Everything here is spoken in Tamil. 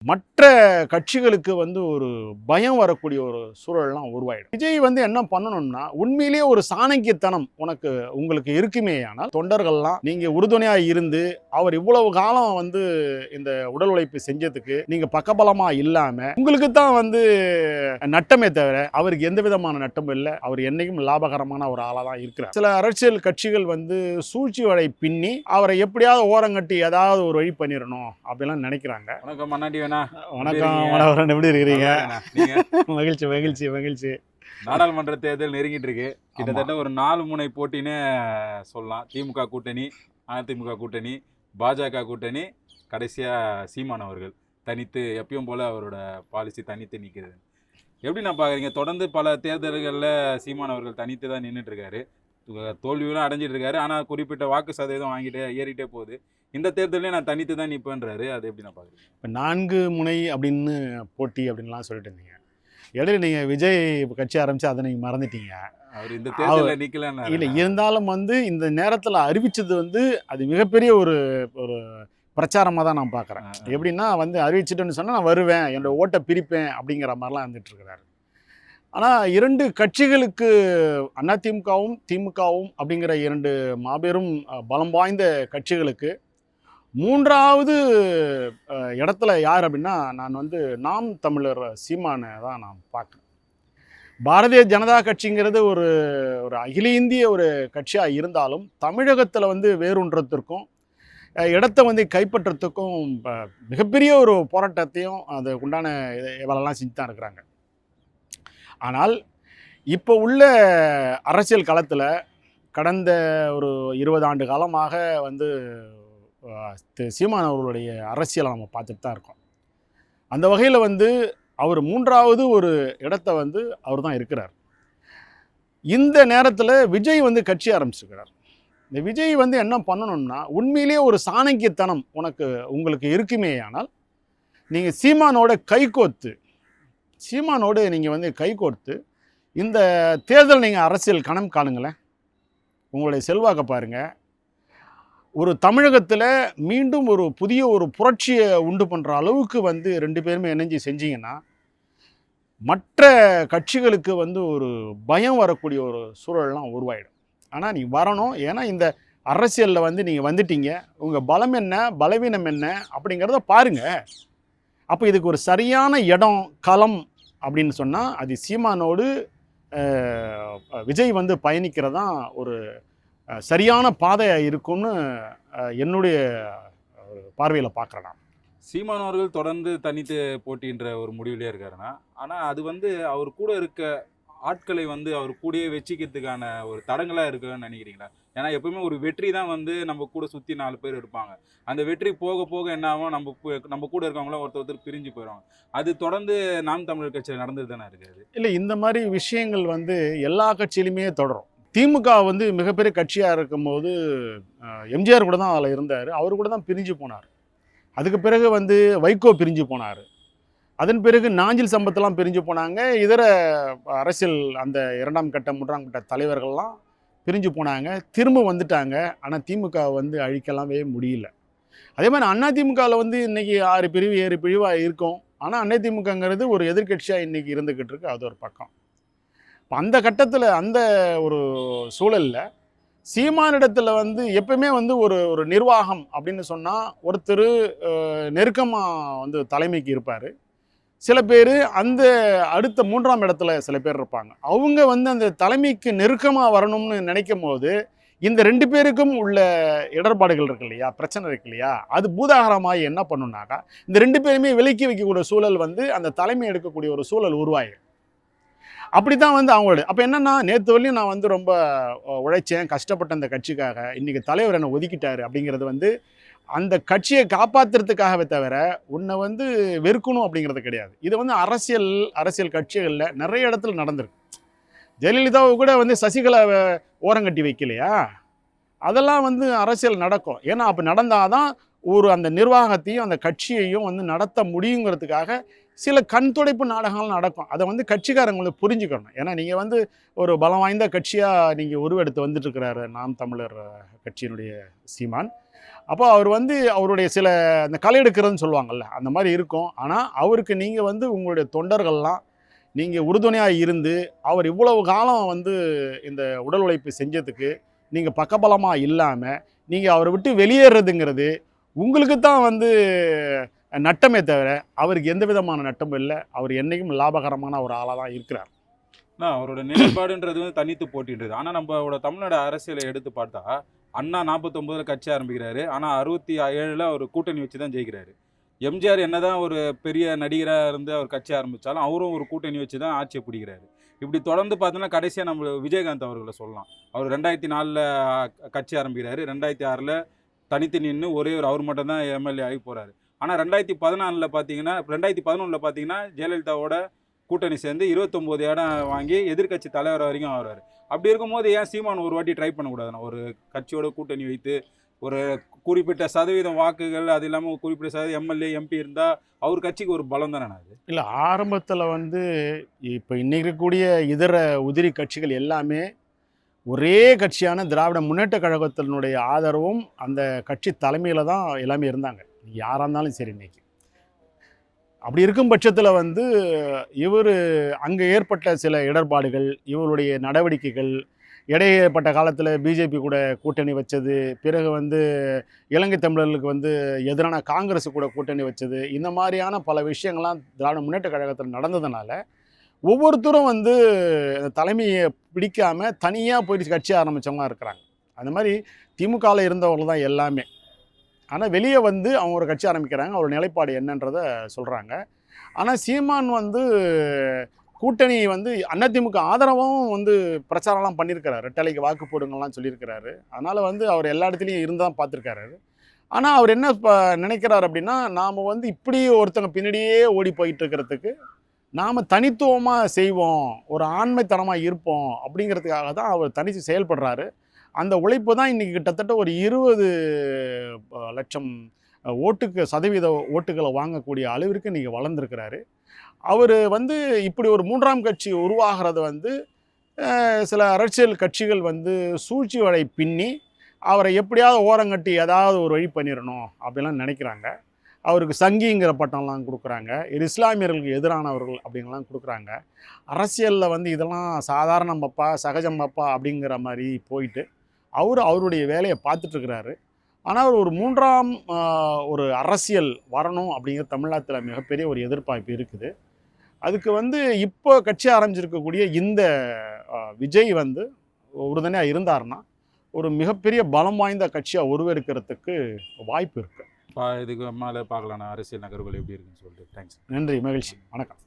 மற்ற கட்சிகளுக்கு ஒரு பயம் வரக்கூடிய ஒரு சூழல்லாம் உருவாயிடும். விஜய் என்ன பண்ணணும்னா, உண்மையிலேயே ஒரு சாணக்கியத்தனம் உங்களுக்கு இருக்குமேயானால், தொண்டர்கள்லாம் நீங்க உறுதுணையா இருந்து, அவர் இவ்வளவு காலம் இந்த உடல் உழைப்பு செஞ்சதுக்கு நீங்க பக்கபலமா இல்லாம, உங்களுக்கு தான் நட்டமே தவிர, அவருக்கு எந்த விதமான நட்டமும் இல்லை. அவர் என்னைக்கும் லாபகரமான ஒரு ஆளா தான் இருக்கிறார். சில அரசியல் கட்சிகள் சூழ்ச்சி வலை பின்னி அவரை எப்படியாவது ஓரங்கட்டி ஏதாவது ஒரு வழி பண்ணிடணும் அப்படிலாம் நினைக்கிறாங்க. வணக்கம் மன்னாடி. வணக்கம் மனோகரன், எப்படி இருக்கிறீங்க? மகிழ்ச்சி மகிழ்ச்சி மகிழ்ச்சி. நாடாளுமன்ற தேர்தல் நெருங்கிட்டு இருக்கு. கிட்டத்தட்ட ஒரு 4 முனை போட்டின்னு சொல்லலாம். திமுக கூட்டணி, அதிமுக கூட்டணி, பாஜக கூட்டணி, கடைசியா சீமான் அவர்கள் தனித்து, எப்பயும் போல அவரோட பாலிசி தனித்து நிற்கிறது. எப்படி நான் பார்க்குறீங்க? தொடர்ந்து பல தேர்தல்களில் சீமான் அவர்கள் தனித்து தான் நின்றுட்டு இருக்காரு. தோல்வியெல்லாம் அடைஞ்சிட்டு இருக்காரு. ஆனால் குறிப்பிட்ட வாக்கு சதவீதம் ஏறிட்டே போகுது. இந்த தேர்தலே நான் தனித்து தான் நிற்பேன்றாரு. அது எப்படி நான் பார்க்குறேன்? இப்போ 4 முனை அப்படின்னு போட்டி அப்படின்லாம் சொல்லிட்டு இருந்தீங்க. இடையில நீங்கள் விஜய் கட்சி ஆரம்பித்து அதை நீங்கள் மறந்துட்டீங்க. அவர் இந்த தேர்தலில் நிற்கலன்னு இல்லை, இருந்தாலும் இந்த நேரத்தில் அறிவித்தது அது மிகப்பெரிய ஒரு ஒரு பிரச்சாரமாக தான் நான் பார்க்குறேன். எப்படின்னா அறிவிச்சிட்டுன்னு சொன்னால் நான் வருவேன், என்னோட ஓட்டை பிரிப்பேன் அப்படிங்கிற மாதிரிலாம் இருந்துட்டு இருக்கிறாரு. ஆனால் 2 கட்சிகளுக்கு, அதிமுகவும் திமுகவும் அப்படிங்கிற 2 மாபெரும் பலம் வாய்ந்த கட்சிகளுக்கு 3வது இடத்துல யார் அப்படின்னா, நான் நாம் தமிழர் சீமானை தான் நான் பார்க்குறேன். பாரதிய ஜனதா கட்சிங்கிறது ஒரு ஒரு அகில இந்திய ஒரு கட்சியாக இருந்தாலும், தமிழகத்தில் வேரூன்றத்திற்கும் இடத்தை கைப்பற்றத்துக்கும் மிகப்பெரிய ஒரு போராட்டத்தையும் அதுக்கு உண்டான வேலைலாம் செஞ்சு தான் இருக்கிறாங்க. ஆனால் இப்போ உள்ள அரசியல் களத்தில் கடந்த ஒரு 20 ஆண்டு காலமாக சீமான் அவர்களுடைய அரசியலை நம்ம பார்த்துட்டு தான் இருக்கோம். அந்த வகையில் அவர் 3வது ஒரு இடத்த அவர் தான் இருக்கிறார். இந்த நேரத்தில் விஜய் கட்சி ஆரம்பிச்சிருக்கிறார். இந்த விஜய் என்ன பண்ணணும்னா, உண்மையிலேயே ஒரு சாணக்கியத்தனம் உங்களுக்கு இருக்குமேயானால், நீங்கள் சீமானோடு நீங்கள் கைகோர்த்து இந்த தேர்தல் நீங்கள் அரசியல் கணம் காணுங்களேன். உங்களுடைய செல்வாக்கை பாருங்கள். ஒரு தமிழகத்தில் மீண்டும் ஒரு புதிய ஒரு புரட்சியை உண்டு பண்ணுற அளவுக்கு 2 பேருமே இணைஞ்சு செஞ்சீங்கன்னா, மற்ற கட்சிகளுக்கு ஒரு பயம் வரக்கூடிய ஒரு சூழல்லாம் உருவாயிடும். ஆனால் நீ வரணும். ஏன்னா இந்த அரசியலில் நீங்கள் வந்துட்டீங்க. உங்கள் பலம் என்ன, பலவீனம் என்ன அப்படிங்கிறத பாருங்கள். அப்போ இதுக்கு ஒரு சரியான இடம், களம் அப்படின்னு சொன்னால் அது சீமானோடு விஜய் பயணிக்கிறதான் ஒரு சரியான பாதையாக இருக்கும்னு என்னுடைய பார்வையில் பார்க்குறேன் நான். சீமான் அவர்கள் தொடர்ந்து தனித்து போட்டின்ற ஒரு முடிவிலே இருக்காருன்னா, ஆனால் அது அவர் கூட இருக்க ஆட்களை அவர் கூடயே வச்சுக்கிறதுக்கான ஒரு தடங்களாக இருக்குன்னு நினைக்கிறீங்களா? ஏன்னா எப்பவுமே ஒரு வெற்றி தான் நம்ம கூட சுற்றி 4 பேர் இருப்பாங்க. அந்த வெற்றி போக போக என்ன ஆகும், நம்ம கூட இருக்கவங்களாம் ஒருத்தர் பிரிஞ்சு போயிடுவாங்க. அது தொடர்ந்து நாம் தமிழர் கட்சியில் நடந்தது தானே இருக்காது? இல்லை, இந்த மாதிரி விஷயங்கள் எல்லா கட்சியிலுமே தொடரும். திமுக மிகப்பெரிய கட்சியாக இருக்கும்போது எம்ஜிஆர் கூட தான் அதில் இருந்தார். அவர் கூட தான் பிரிஞ்சு போனார். அதுக்கு பிறகு வைகோ பிரிஞ்சு போனார். அதன் பிறகு நாஞ்சில் சம்பத்தெல்லாம் பிரிஞ்சு போனாங்க. இதர அரசியல் அந்த 2ஆம் கட்ட 3ஆம் கட்ட தலைவர்கள்லாம் பிரிஞ்சு போனாங்க. திரும்ப வந்துட்டாங்க. ஆனால் திமுக அழிக்கலாமே முடியல. அதே மாதிரி அதிமுகவில் இன்றைக்கி 6 பிரிவு 7 பிரிவாக இருக்கும். ஆனால் அதிமுகங்கிறது ஒரு எதிர்கட்சியாக இன்றைக்கி இருந்துக்கிட்டு இருக்கு. அது ஒரு பக்கம். இப்போ அந்த கட்டத்தில், அந்த ஒரு சூழலில் சீமானிடத்தில் எப்பவுமே ஒரு ஒரு நிர்வாகம் அப்படின்னு சொன்னால் ஒருத்தர் நெருக்கமாக தலைமைக்கு இருப்பார். சில பேர் அந்த அடுத்த 3ஆம் இடத்துல சில பேர் இருப்பாங்க. அவங்க அந்த தலைமைக்கு நெருக்கமாக வரணும்னு நினைக்கும் போது இந்த 2 பேருக்கும் உள்ள இடர்பாடுகள் இருக்கு இல்லையா, பிரச்சனை இருக்கு இல்லையா, அது பூதாகரமாக என்ன பண்ணுனாக்கா, இந்த 2 பேருமே விலக்கி வைக்கக்கூடிய சூழல் அந்த தலைமை எடுக்கக்கூடிய ஒரு சூழல் உருவாயிடும். அப்படி தான் அவங்களோட. அப்போ என்னென்னா, நேற்று வரையும் நான் ரொம்ப உழைச்சேன், கஷ்டப்பட்ட அந்த கட்சிக்காக, இன்றைக்கி தலைவர் என்னை ஒதுக்கிட்டார் அப்படிங்கிறது அந்த கட்சியை காப்பாற்றுறதுக்காகவே தவிர உன்னை வெறுக்கணும் அப்படிங்கிறது கிடையாது. இது அரசியல் கட்சிகளில் நிறைய இடத்துல நடந்திருக்கு. ஜெயலலிதாவை கூட சசிகலாவை ஓரங்கட்டி வைக்கலையா? அதெல்லாம் அரசியல் நடக்கும். ஏன்னா அப்போ நடந்தால் தான் அந்த நிர்வாகத்தையும் அந்த கட்சியையும் நடத்த முடியுங்கிறதுக்காக சில கண் துடைப்பு நாடகங்கள் நடக்கும். அதை கட்சிக்காரங்க புரிஞ்சுக்கணும். ஏன்னா நீங்கள் ஒரு பலம் வாய்ந்த கட்சியாக நீங்கள் உருவெடுத்து வந்துட்டுருக்கிறாரு நாம் தமிழர் கட்சியினுடைய சீமான். அப்போ அவர் வந்து அவருடைய சில அந்த களை எடுக்கிறதுன்னு சொல்லுவாங்கள்ல, அந்த மாதிரி இருக்கும். ஆனால் அவருக்கு நீங்கள் வந்து உங்களுடைய தொண்டர்கள்லாம் நீங்கள் உறுதுணையாக இருந்து அவர் இவ்வளவு காலம் வந்து இந்த உடல் உழைப்பு செஞ்சதுக்கு நீங்கள் பக்கபலமாக இல்லாமல் நீங்கள் அவரை விட்டு வெளியேறதுங்கிறது உங்களுக்கு தான் வந்து நட்டமே தவிர அவருக்கு எந்த விதமான நட்டமும் இல்லை. அவர் என்றைக்கும் லாபகரமான ஒரு ஆளாக தான் இருக்கிறார். அவரோட நிலைப்பாடுன்றது வந்து தனித்து போட்டின்றது. ஆனால் நம்மளோட தமிழ்நாடு அரசியலை எடுத்து பார்த்தா அண்ணா 49ல் கட்சி ஆரம்பிக்கிறாரு. ஆனால் 67ல் அவர் கூட்டணி வச்சு தான் ஜெயிக்கிறாரு. எம்ஜிஆர் என்னதான் ஒரு பெரிய நடிகராக இருந்து அவர் கட்சி ஆரம்பித்தாலும் அவரும் ஒரு கூட்டணி வச்சு தான் ஆட்சியை பிடிக்கிறாரு. இப்படி தொடர்ந்து பார்த்தோன்னா கடைசியாக நம்ம விஜயகாந்த் அவர்களை சொல்லலாம். அவர் 2004ல் கட்சி ஆரம்பிக்கிறாரு. 2006ல் தனித்து நின்று ஒரே ஒரு அவர் மட்டும் தான் எம்எல்ஏ ஆகி போகிறாரு. ஆனால் 2014ல் பார்த்தீங்கன்னா 2011ல் பார்த்தீங்கன்னா ஜெயலலிதாவோட கூட்டணி சேர்ந்து 29 இடம் வாங்கி எதிர்க்கட்சி தலைவர் வரைக்கும் ஆகிறாரு. அப்படி இருக்கும்போது ஏன் சீமான் ஒரு வாட்டி ட்ரை பண்ணக்கூடாதுண்ணா? ஒரு கட்சியோட கூட்டணி வைத்து ஒரு குறிப்பிட்ட சதவீதம் வாக்குகள், அது இல்லாமல் குறிப்பிட்ட சதவீதம் எம்எல்ஏ எம்பி இருந்தால் அவர் கட்சிக்கு ஒரு பலம் தானே அது? இல்லை, ஆரம்பத்தில் வந்து இப்போ இன்னைக்கு இருக்கக்கூடிய இதர உதிரி கட்சிகள் எல்லாமே ஒரே கட்சியான திராவிட முன்னேற்ற கழகத்தினுடைய ஆதரவும் அந்த கட்சி தலைமையில் தான் எல்லாமே இருந்தாங்க. யாராக இருந்தாலும் சரி இன்னைக்கு. அப்படி இருக்கும் பட்சத்தில் வந்து இவர் அங்கே ஏற்பட்ட சில இடர்பாடுகள், இவருடைய நடவடிக்கைகள், இடையேற்பட்ட காலத்தில் பிஜேபி கூட கூட்டணி வச்சது, பிறகு வந்து இலங்கை தமிழர்களுக்கு வந்து எதிரான காங்கிரஸ் கூட கூட்டணி வச்சது, இந்த மாதிரியான பல விஷயங்கள்லாம் திராவிட முன்னேற்ற கழகத்தில் நடந்ததுனால ஒவ்வொருத்தரும் வந்து தலைமையை பிடிக்காமல் தனியாக போயிட்டு கட்சி ஆரம்பித்தவங்களாம் இருக்கிறாங்க. அந்த மாதிரி திமுகவில் இருந்தவர்கள் தான் எல்லாமே. ஆனால் வெளியே வந்து அவங்க ஒரு கட்சி ஆரம்பிக்கிறாங்க, அவரோட நிலைப்பாடு என்னன்றதை சொல்கிறாங்க. ஆனால் சீமான் வந்து கூட்டணி வந்து அதிமுக ஆதரவும் வந்து பிரச்சாரம்லாம் பண்ணியிருக்கிறாரு, ரெட்டலைக்கு வாக்கு போடுங்கள்லாம் சொல்லியிருக்கிறாரு. அதனால் வந்து அவர் எல்லா இடத்துலையும் இருந்தால் பார்த்துருக்காரு. ஆனால் அவர் என்ன நினைக்கிறார் அப்படின்னா, நாம் வந்து இப்படி ஒருத்தங்க பின்னாடியே ஓடி போயிட்டு இருக்கிறதுக்கு நாம் தனித்துவமாக செய்வோம், ஒரு ஆண்மைத்தனமாக இருப்போம் அப்படிங்கிறதுக்காக தான் அவர் தனித்து செயல்படுறாரு. அந்த உழைப்பு தான் இன்றைக்கி கிட்டத்தட்ட ஒரு 20 லட்சம் சதவீத ஓட்டுகளை வாங்கக்கூடிய அளவிற்கு இன்றைக்கி வளர்ந்துருக்கிறாரு. அவர் வந்து இப்படி ஒரு 3ஆம் கட்சி உருவாகிறது வந்து சில அரசியல் கட்சிகள் வந்து சூழ்ச்சி வலை பின்னி அவரை எப்படியாவது ஓரங்கட்டி ஏதாவது ஒரு வழி பண்ணிடணும் அப்படின்லாம் நினைக்கிறாங்க. அவருக்கு சங்கிங்கிற பட்டம்லாம் கொடுக்குறாங்க, இஸ்லாமியர்களுக்கு எதிரானவர்கள் அப்படிங்கலாம் கொடுக்குறாங்க. அரசியலில் வந்து இதெல்லாம் சாதாரணம் பாப்பா, சகஜம் பாப்பா அப்படிங்கிற மாதிரி போயிட்டு அவருடைய வேலையை பார்த்துட்ருக்கிறாரு. ஆனால் அவர் ஒரு 3ஆம் ஒரு அரசியல் வரணும் அப்படிங்கிற தமிழ்நாட்டில் மிகப்பெரிய ஒரு எதிர்பார்ப்பு இருக்குது. அதுக்கு வந்து இப்போ கட்சி ஆரம்பிச்சிருக்கக்கூடிய இந்த விஜய் வந்து உறுதுணையாக இருந்தார்னா ஒரு மிகப்பெரிய பலம் வாய்ந்த கட்சியாக உருவெடுக்கிறதுக்கு வாய்ப்பு இருக்குது. இதுக்கு மேலே பார்க்கலாம் அரசியல் நகர்வுகள் எப்படி இருக்குன்னு சொல்லிட்டு. தேங்க்ஸ். நன்றி, மகிழ்ச்சி, வணக்கம்.